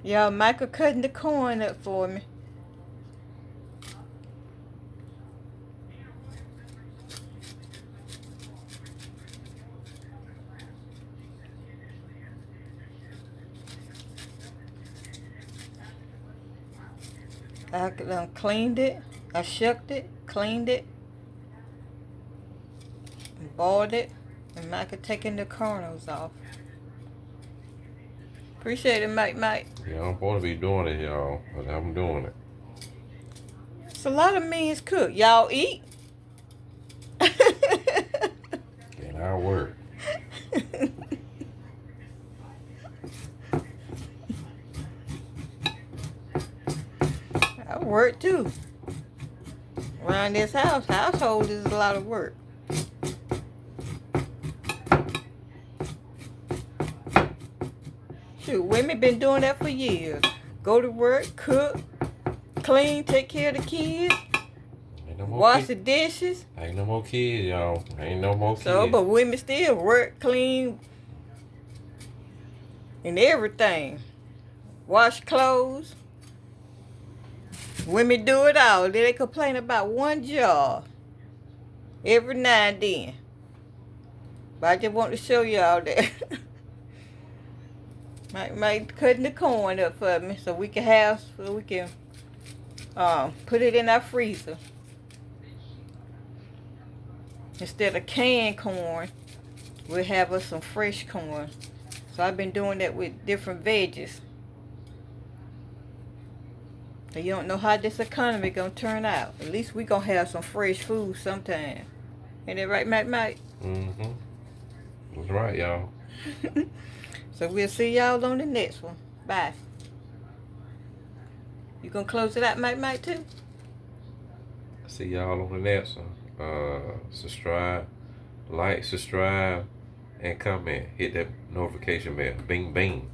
Y'all, Michael cutting the corn up for me. I cleaned it. I shucked it, cleaned it, and boiled it. And Michael taking the kernels off. Appreciate it, Mike. Yeah, I'm supposed to be doing it, y'all, but I'm doing it. It's a lot of meals cooked. Y'all eat? And I work. I work too. Around this household is a lot of work. Shoot, women been doing that for years. Go to work, cook, clean, take care of the kids, wash the dishes. Ain't no more kids, y'all. Ain't no more kids. So, but women still work, clean, and everything. Wash clothes. Women do it all. Then they complain about one job every now and then. But I just want to show y'all that. Mike cutting the corn up for me so we can put it in our freezer. Instead of canned corn, we'll have us some fresh corn. So I've been doing that with different veggies. So you don't know how this economy gonna turn out. At least we gonna have some fresh food sometime. Ain't that right, Mike? Mm-hmm. That's right, y'all. So we'll see y'all on the next one. Bye. You gonna close it out, Mike, too? See y'all on the next one. Subscribe, like, subscribe, and comment. Hit that notification bell. Bing, bing.